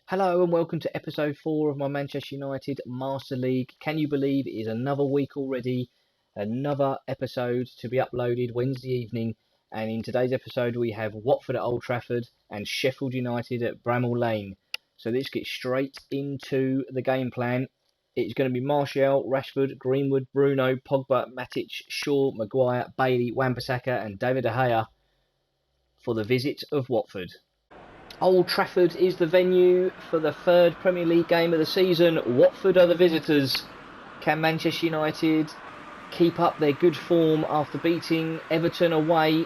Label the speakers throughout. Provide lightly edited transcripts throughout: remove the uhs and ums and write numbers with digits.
Speaker 1: Hello and welcome to episode 4 of my Manchester United Master League. Can you believe it is another week already? Another episode to be uploaded Wednesday evening. And in today's episode we have Watford at Old Trafford and Sheffield United at Bramall Lane. So let's get straight into the game plan. It's going to be Martial, Rashford, Greenwood, Bruno, Pogba, Matic, Shaw, Maguire, Bailey, Wan-Bissaka and David De Gea for the visit of Watford. Old Trafford is the venue for the third Premier League game of the season. Watford are the visitors. Can Manchester United keep up their good form after beating Everton away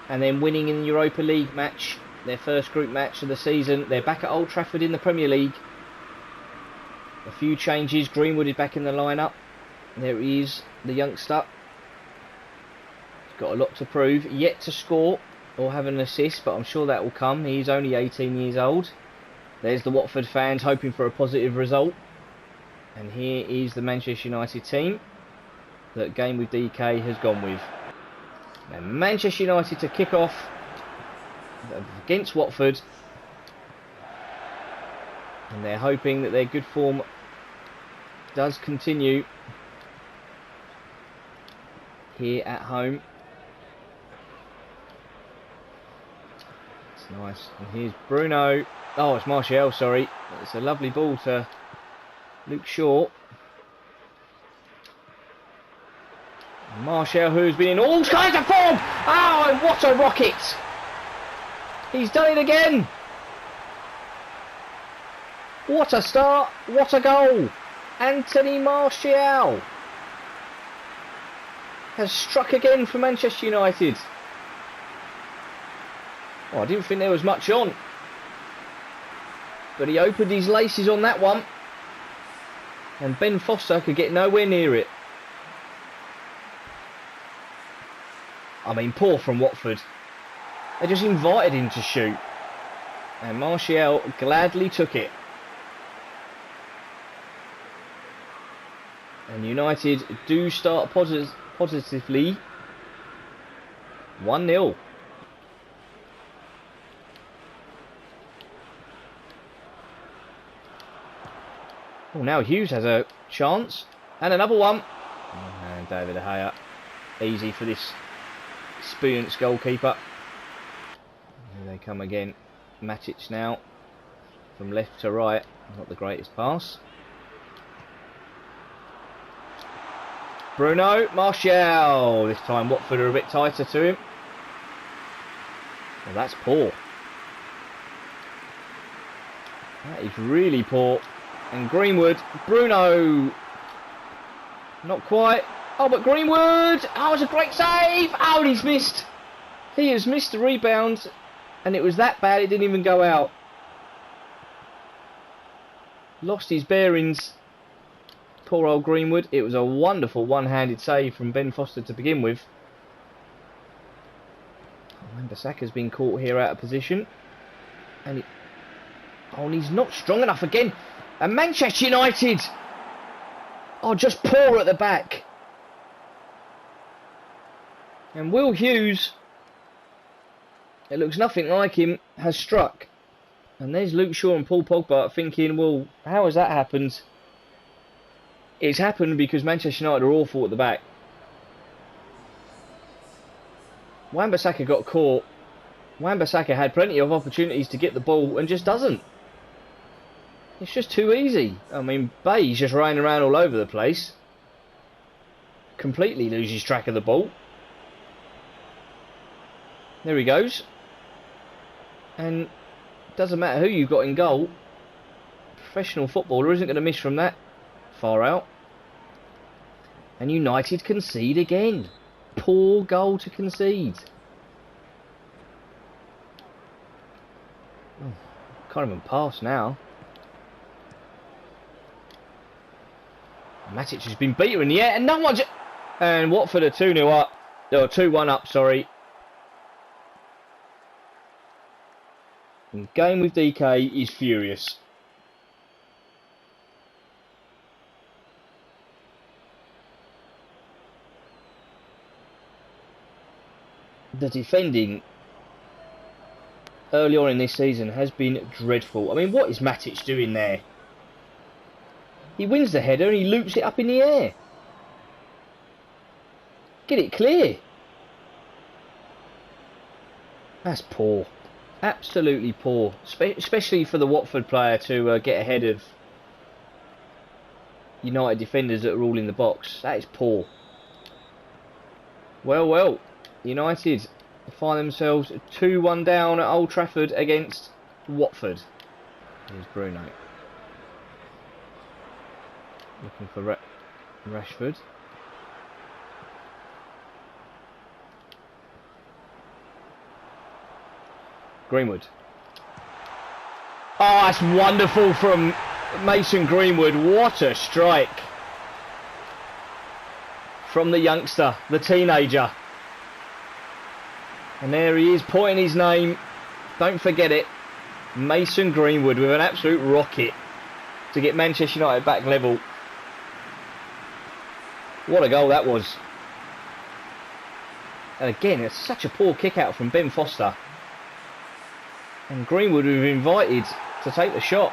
Speaker 1: and then winning in the Europa League match, their first group match of the season? They're back at Old Trafford in the Premier League. A few changes. Greenwood is back in the lineup. There he is, the youngster. He's got a lot to prove. Yet to score or have an assist, but I'm sure that will come. He's only 18 years old. There's the Watford fans hoping for a positive result. And here is the Manchester United team that GameWithDK has gone with. Now Manchester United to kick off against Watford. And they're hoping that their good form does continue here at home. Nice. And here's Bruno. Oh, it's Martial, sorry. It's a lovely ball to Luke Shaw. Martial, who's been in all kinds of form. Oh, and what a rocket. He's done it again. What a start. What a goal. Anthony Martial has struck again for Manchester United. Oh, I didn't think there was much on. But he opened his laces on that one. And Ben Foster could get nowhere near it. I mean, poor from Watford. They just invited him to shoot. And Martial gladly took it. And United do start positively. 1-0. Oh, now Hughes has a chance. And another one. And David De Gea. Easy for this experienced goalkeeper. Here they come again. Matic now. From left to right. Not the greatest pass. Bruno. Martial. This time Watford are a bit tighter to him. Well, that's poor. That is really poor. And Greenwood, Bruno, not quite. Oh, but Greenwood, oh, it's a great save. Oh, he's missed. He has missed the rebound, and it was that bad it didn't even go out. Lost his bearings, poor old Greenwood. It was a wonderful one-handed save from Ben Foster to begin with. Wan-Bissaka's been caught here out of position. And he's not strong enough again. And Manchester United are just poor at the back. And Will Hughes, it looks nothing like him, has struck. And there's Luke Shaw and Paul Pogba thinking, well, how has that happened? It's happened because Manchester United are awful at the back. Wan-Bissaka got caught. Wan-Bissaka had plenty of opportunities to get the ball and just doesn't. It's just too easy. I mean, Bay's just running around all over the place. Completely loses track of the ball. There he goes. And it doesn't matter who you've got in goal. Professional footballer isn't going to miss from that far out. And United concede again. Poor goal to concede. Oh, can't even pass now. Matic has been beaten in the air and no one's... And Watford are 2-0 up. Or 2-1 up, sorry. And GameWithDK is furious. The defending early on in this season has been dreadful. I mean, what is Matic doing there? He wins the header and he loops it up in the air. Get it clear. That's poor. Absolutely poor. Especially for the Watford player to get ahead of United defenders that are all in the box. That is poor. Well, United find themselves 2-1 down at Old Trafford against Watford. Here's Bruno. Looking for Rashford. Greenwood. Oh, that's wonderful from Mason Greenwood. What a strike from the youngster, the teenager. And there he is, pointing his name. Don't forget it. Mason Greenwood with an absolute rocket to get Manchester United back level. What a goal that was. And again, it's such a poor kick out from Ben Foster. And Greenwood was invited to take the shot.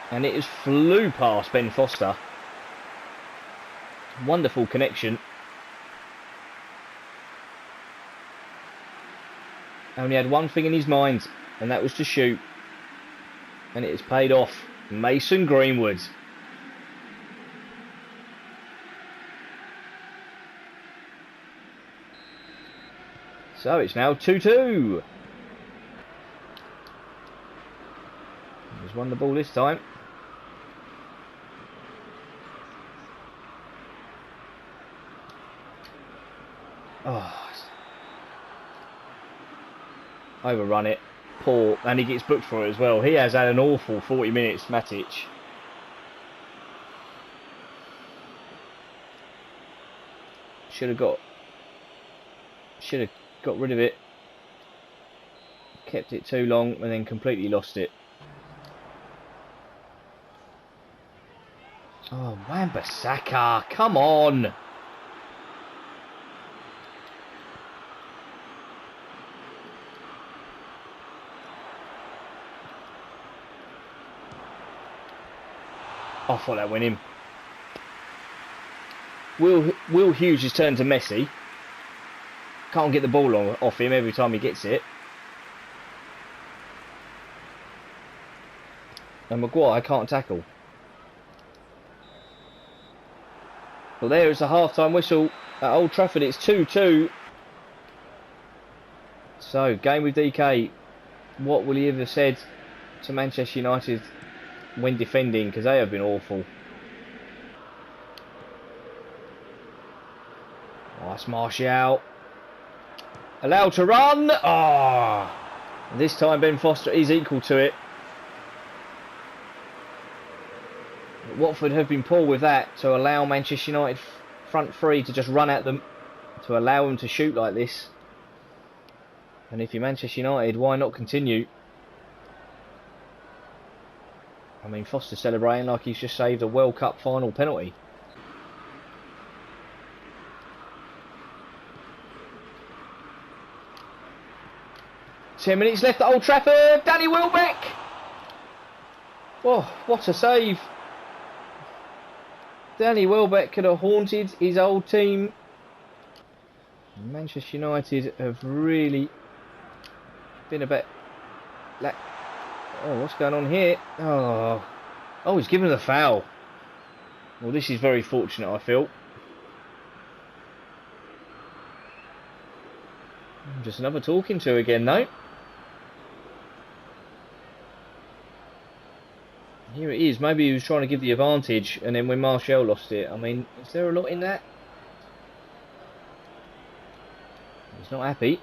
Speaker 1: And it just flew past Ben Foster. Wonderful connection. Only had one thing in his mind, and that was to shoot. And it has paid off. Mason Greenwood. So it's now 2-2. He's won the ball this time. Oh, overrun it. Poor, and he gets booked for it as well. He has had an awful 40 minutes, Matic. Should have got rid of it. Kept it too long and then completely lost it. Oh, Wan-Bissaka, come on! I thought that went in. Will Hughes has turned to Messi. Can't get the ball off him every time he gets it. And Maguire can't tackle. Well, there is the half-time whistle at Old Trafford. It's 2-2. So, game with DK. What will he have said to Manchester United when defending? Because they have been awful. Oh, that's Martial. Allowed to run. Oh, this time Ben Foster is equal to it. Watford have been poor with that, to allow Manchester United front three to just run at them, to allow them to shoot like this. And if you're Manchester United, why not continue? I mean, Foster celebrating like he's just saved a World Cup final penalty. Ten minutes left at Old Trafford. Danny Welbeck. Oh, what a save. Danny Welbeck could have haunted his old team. Manchester United have really been a bit... Oh, what's going on here? Oh, he's given the foul. Well, this is very fortunate, I feel. Just another talking to again, though. Here it is. Maybe he was trying to give the advantage, and then when Martial lost it, I mean, is there a lot in that? He's not happy.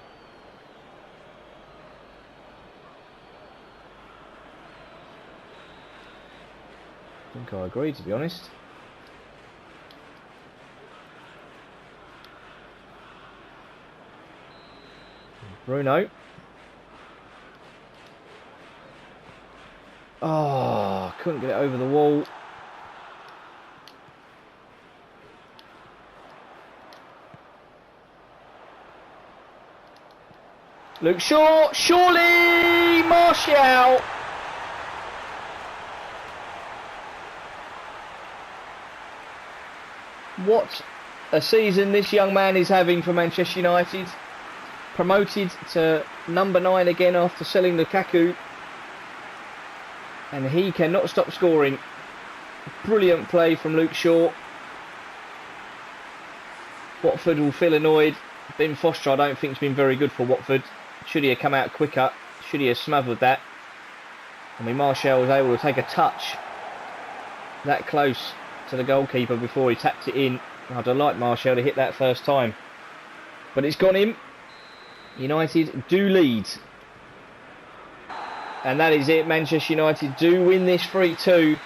Speaker 1: I think I agree, to be honest. Bruno. Oh, couldn't get it over the wall. Luke Shaw, surely Martial. What a season this young man is having for Manchester United. Promoted to number 9 again after selling Lukaku. And he cannot stop scoring. Brilliant play from Luke Shaw. Watford will feel annoyed. Ben Foster, I don't think, has been very good for Watford. Should he have come out quicker? Should he have smothered that? I mean, Martial was able to take a touch that close to the goalkeeper before he tapped it in. I'd have liked Martial to hit that first time. But it's gone in. United do lead. And that is it. Manchester United do win this 3-2.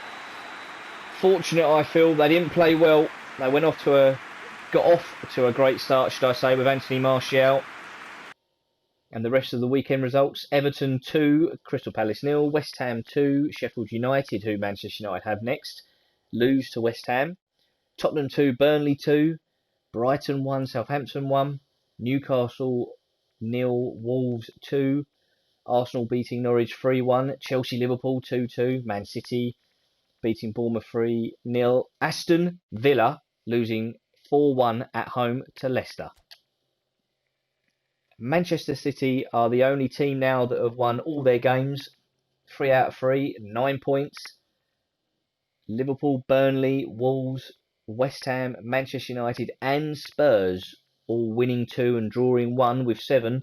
Speaker 1: Fortunate, I feel. They didn't play well. They got off to a great start, should I say, with Anthony Martial. And the rest of the weekend results: Everton 2, Crystal Palace 0, West Ham 2, Sheffield United, who Manchester United have next, lose to West Ham. Tottenham 2, Burnley 2, Brighton 1, Southampton 1, Newcastle 0, Wolves 2, Arsenal beating Norwich 3-1, Chelsea Liverpool 2-2, Man City beating Bournemouth 3-0, Aston Villa losing 4-1 at home to Leicester. Manchester City are the only team now that have won all their games, 3 out of 3, 9 points. Liverpool, Burnley, Wolves, West Ham, Manchester United and Spurs all winning 2 and drawing 1 with 7.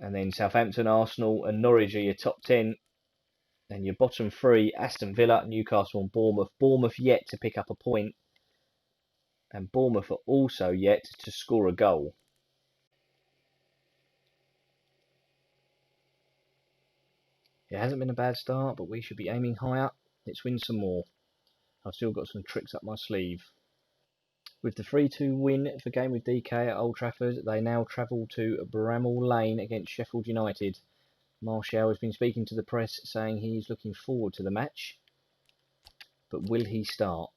Speaker 1: And then Southampton, Arsenal and Norwich are your top 10. And your bottom 3, Aston Villa, Newcastle and Bournemouth. Bournemouth yet to pick up a point. And Bournemouth are also yet to score a goal. It hasn't been a bad start, but we should be aiming higher. Let's win some more. I've still got some tricks up my sleeve. With the 3-2 win for GameWithDK at Old Trafford, they now travel to Bramall Lane against Sheffield United. Martial has been speaking to the press, saying he is looking forward to the match. But will he start?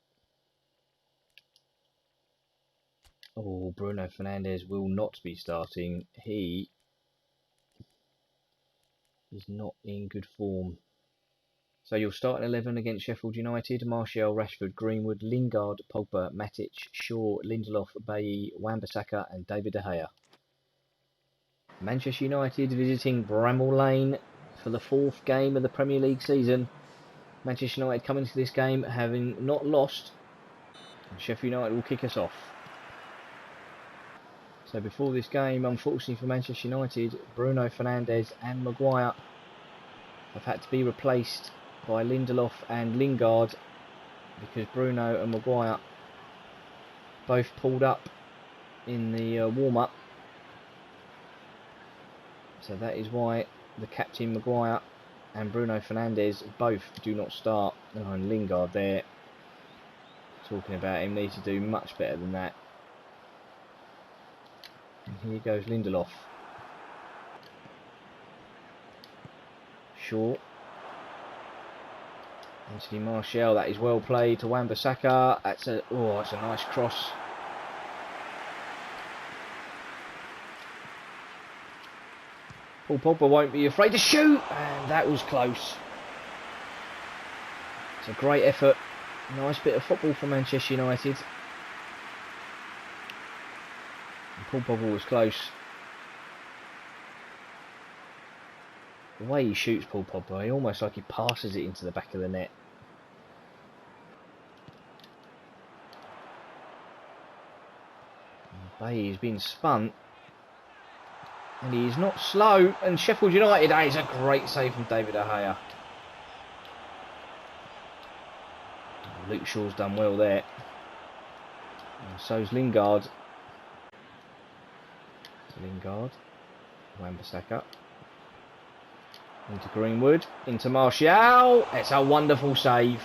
Speaker 1: Oh, Bruno Fernandes will not be starting. He is not in good form. So you'll start in 11 against Sheffield United: Martial, Rashford, Greenwood, Lingard, Pogba, Matic, Shaw, Lindelof, Bailly, Wan-Bissaka and David De Gea. Manchester United visiting Bramall Lane for the 4th game of the Premier League season. Manchester United coming to this game having not lost. And Sheffield United will kick us off. So before this game, unfortunately for Manchester United, Bruno Fernandes and Maguire have had to be replaced by Lindelof and Lingard because Bruno and Maguire both pulled up in the warm-up. So that is why the captain Maguire and Bruno Fernandes both do not start. And Lingard there, talking about him, needs to do much better than that. And here goes Lindelof. Shaw. Anthony Martial, that is well played to Wan-Bissaka. That's a nice cross. Paul Pogba won't be afraid to shoot, and that was close. It's a great effort. Nice bit of football for Manchester United. And Paul Pogba was close. The way he shoots Paul Pogba, he almost like he passes it into the back of the net. Bailly has been spun. And he is not slow. And Sheffield United, that is a great save from David De Gea. Luke Shaw's done well there. And so's Lingard. Lingard. Wan-Bissaka. Into Greenwood. Into Martial. It's a wonderful save.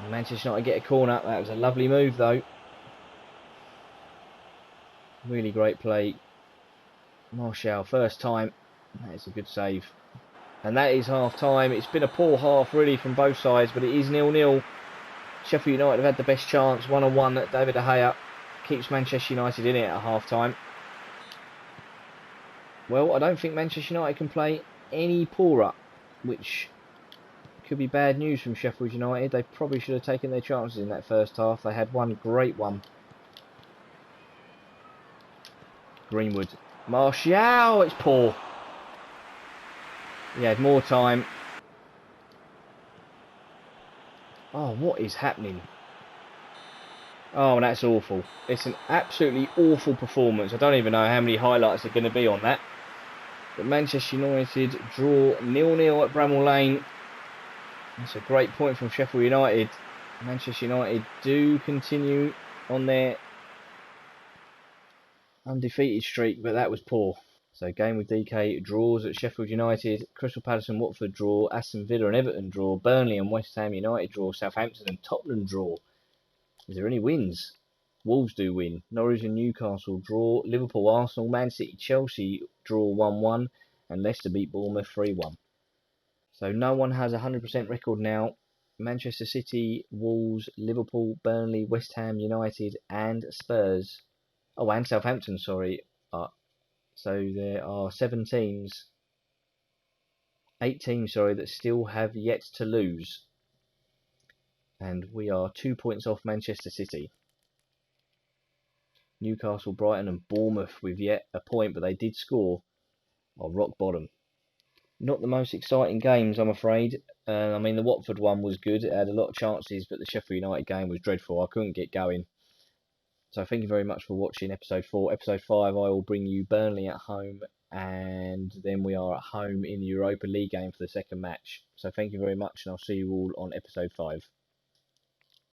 Speaker 1: And Manchester United get a corner. That was a lovely move though. Really great play. Martial, first time. That is a good save. And that is half time. It's been a poor half really from both sides, but it is 0-0. Sheffield United have had the best chance. 1-on-1 at David De Gea keeps Manchester United in it at half time. Well, I don't think Manchester United can play any poorer, which could be bad news from Sheffield United. They probably should have taken their chances in that first half. They had one great one. Greenwood. Martial, it's poor. He had more time. Oh, what is happening? Oh, that's awful. It's an absolutely awful performance. I don't even know how many highlights are going to be on that. But Manchester United draw 0-0 at Bramall Lane. That's a great point from Sheffield United. Manchester United do continue on their undefeated streak, but that was poor. So Game with DK draws at Sheffield United, Crystal Palace and Watford draw, Aston Villa and Everton draw, Burnley and West Ham United draw, Southampton and Tottenham draw. Is there any wins? Wolves do win. Norwich and Newcastle draw, Liverpool, Arsenal, Man City, Chelsea draw 1-1, and Leicester beat Bournemouth 3-1. So no one has a 100% record now. Manchester City, Wolves, Liverpool, Burnley, West Ham United and Spurs. Oh, and Southampton, sorry. So there are 8 teams, that still have yet to lose. And we are 2 points off Manchester City. Newcastle, Brighton and Bournemouth with yet a point, but they did score, are rock bottom. Not the most exciting games, I'm afraid. I mean, the Watford one was good. It had a lot of chances, but the Sheffield United game was dreadful. I couldn't get going. So thank you very much for watching episode 4. Episode 5, I will bring you Burnley at home, and then we are at home in the Europa League game for the second match. So thank you very much, and I'll see you all on episode 5.